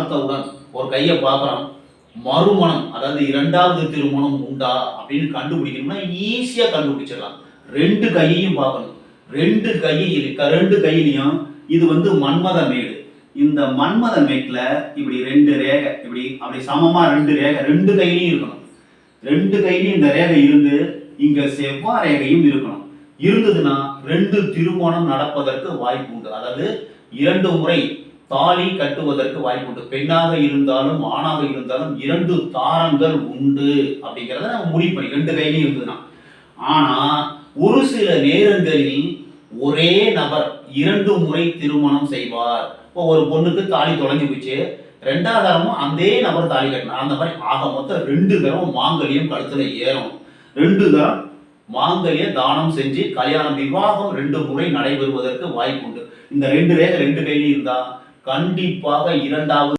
பார்த்தவுடன் ஒரு கையை பார்க்குறோம், மறுமணம் அதாவது இரண்டாவது திருமணம் உண்டா அப்படின்னு கண்டுபிடிக்கணும்னா ஈஸியாக கண்டுபிடிச்சிடலாம். ரெண்டு கையையும் பார்க்கணும். ரெண்டு கையிலையும் இது வந்து மன்மத மேடு. இந்த மன்மத மேட்ல இப்படி ரெண்டு ரேகை இப்படி அப்படி சமமா ரெண்டு ரேகை ரெண்டு கையிலையும் இருக்கணும். ரெண்டு கையிலையும் இந்த ரேகை இருந்து இங்க செவ்வாய் ரேகையும் இருக்கணும். இருந்ததுன்னா ரெண்டு திருமணம் நடப்பதற்கு வாய்ப்பு உண்டு. அதாவது 2 முறை தாலி கட்டுவதற்கு வாய்ப்பு உண்டு. பெண்ணாக இருந்தாலும் ஆணாக இருந்தாலும் 2 தாரங்கள் உண்டு அப்படிங்கிறத நம்ம முடிவு பண்ணி 2 கையிலையும் இருந்ததுன்னா. ஆனா ஒரு சில நேரங்களில் ஒரே நபர் 2 முறை திருமணம் செய்வார். இப்போ ஒரு பொண்ணுக்கு தாலி தொலைஞ்சு போச்சு, 2வது தரமும் அதே நபர் தாலி கட்டினார். அந்த மாதிரி ஆக மொத்தம் 2 தரம் மாங்கல்யம் கழுத்துல ஏறும். 2 தரம் மாங்கல்ய தானம் செஞ்சு கல்யாணம் விவாகம் 2 முறை நடைபெறுவதற்கு வாய்ப்பு உண்டு. இந்த 2 ரேகை 2 கையிலும் இருந்தா கண்டிப்பாக 2வது